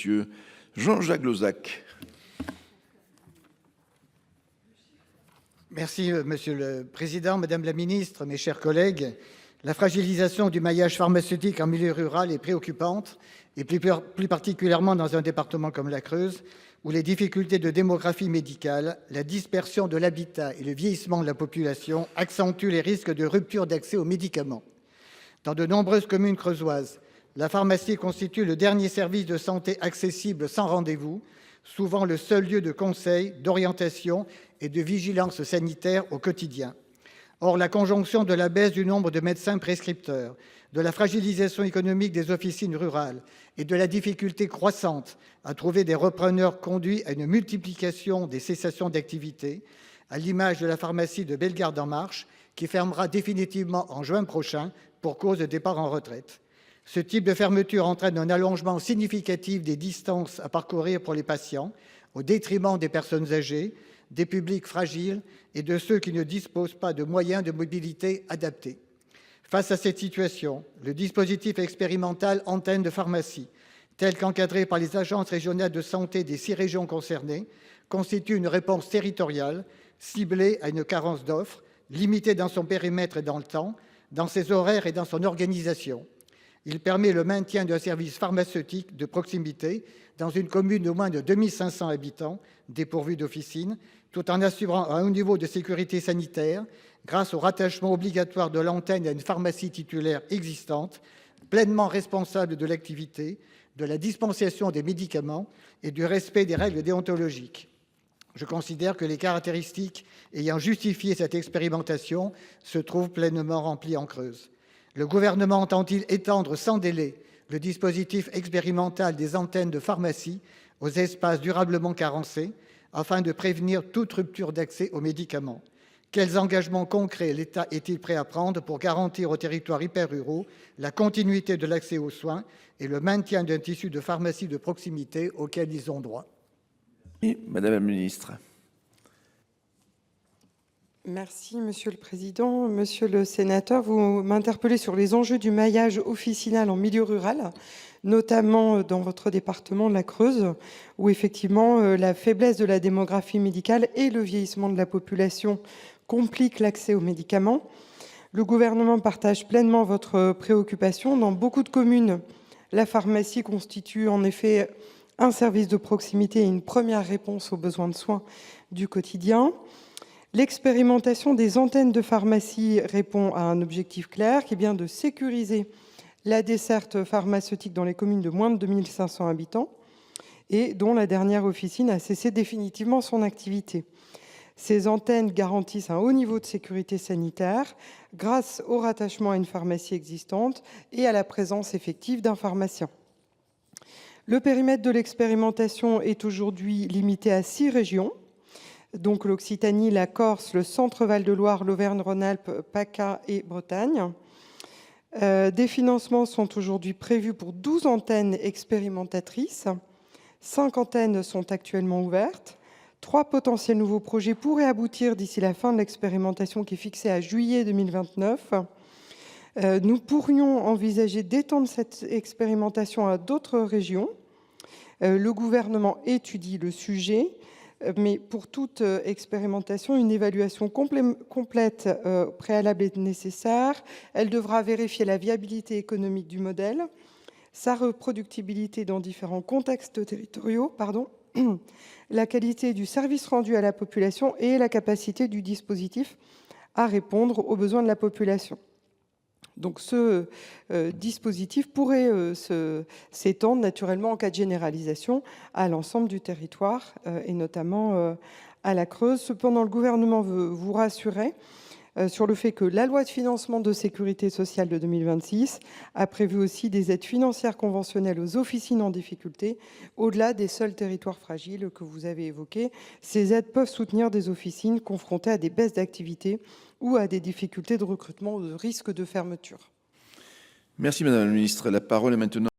Monsieur Jean-Jacques Lozach. Merci, Monsieur le Président, Madame la Ministre, mes chers collègues. La fragilisation du maillage pharmaceutique en milieu rural est préoccupante, et plus particulièrement dans un département comme la Creuse, où les difficultés de démographie médicale, la dispersion de l'habitat et le vieillissement de la population accentuent les risques de rupture d'accès aux médicaments. Dans de nombreuses communes creusoises, la pharmacie constitue le dernier service de santé accessible sans rendez-vous, souvent le seul lieu de conseil, d'orientation et de vigilance sanitaire au quotidien. Or, la conjonction de la baisse du nombre de médecins prescripteurs, de la fragilisation économique des officines rurales et de la difficulté croissante à trouver des repreneurs conduit à une multiplication des cessations d'activité, à l'image de la pharmacie de Bellegarde-en-Marche, qui fermera définitivement en juin prochain pour cause de départ en retraite. Ce type de fermeture entraîne un allongement significatif des distances à parcourir pour les patients, au détriment des personnes âgées, des publics fragiles et de ceux qui ne disposent pas de moyens de mobilité adaptés. Face à cette situation, le dispositif expérimental Antenne de pharmacie, tel qu'encadré par les agences régionales de santé des 6 régions concernées, constitue une réponse territoriale ciblée à une carence d'offres, limitée dans son périmètre et dans le temps, dans ses horaires et dans son organisation. Il permet le maintien d'un service pharmaceutique de proximité dans une commune de moins de 2500 habitants, dépourvue d'officine, tout en assurant un haut niveau de sécurité sanitaire grâce au rattachement obligatoire de l'antenne à une pharmacie titulaire existante, pleinement responsable de l'activité, de la dispensation des médicaments et du respect des règles déontologiques. Je considère que les caractéristiques ayant justifié cette expérimentation se trouvent pleinement remplies en Creuse. Le gouvernement entend-il étendre sans délai le dispositif expérimental des antennes de pharmacie aux espaces durablement carencés afin de prévenir toute rupture d'accès aux médicaments? Quels engagements concrets l'État est-il prêt à prendre pour garantir aux territoires hyper-ruraux la continuité de l'accès aux soins et le maintien d'un tissu de pharmacie de proximité auquel ils ont droit? Madame la Ministre. Merci, Monsieur le Président. Monsieur le Sénateur, vous m'interpellez sur les enjeux du maillage officinal en milieu rural, notamment dans votre département de la Creuse, où effectivement la faiblesse de la démographie médicale et le vieillissement de la population compliquent l'accès aux médicaments. Le gouvernement partage pleinement votre préoccupation. Dans beaucoup de communes, la pharmacie constitue en effet un service de proximité et une première réponse aux besoins de soins du quotidien. L'expérimentation des antennes de pharmacie répond à un objectif clair qui est bien de sécuriser la desserte pharmaceutique dans les communes de moins de 2500 habitants et dont la dernière officine a cessé définitivement son activité. Ces antennes garantissent un haut niveau de sécurité sanitaire grâce au rattachement à une pharmacie existante et à la présence effective d'un pharmacien. Le périmètre de l'expérimentation est aujourd'hui limité à 6 régions, donc l'Occitanie, la Corse, le Centre-Val de Loire, l'Auvergne-Rhône-Alpes, PACA et Bretagne. Des financements sont aujourd'hui prévus pour 12 antennes expérimentatrices. 5 antennes sont actuellement ouvertes. 3 potentiels nouveaux projets pourraient aboutir d'ici la fin de l'expérimentation qui est fixée à juillet 2029. Nous pourrions envisager d'étendre cette expérimentation à d'autres régions. Le gouvernement étudie le sujet, mais pour toute expérimentation, une évaluation complète préalable est nécessaire. Elle devra vérifier la viabilité économique du modèle, sa reproductibilité dans différents contextes territoriaux, la qualité du service rendu à la population et la capacité du dispositif à répondre aux besoins de la population. Donc ce dispositif pourrait s'étendre naturellement en cas de généralisation à l'ensemble du territoire et notamment à la Creuse. Cependant, le gouvernement veut vous rassurer sur le fait que la loi de financement de sécurité sociale de 2026 a prévu aussi des aides financières conventionnelles aux officines en difficulté, au-delà des seuls territoires fragiles que vous avez évoqués. Ces aides peuvent soutenir des officines confrontées à des baisses d'activité ou à des difficultés de recrutement ou de risque de fermeture. Merci Madame la Ministre. La parole est maintenant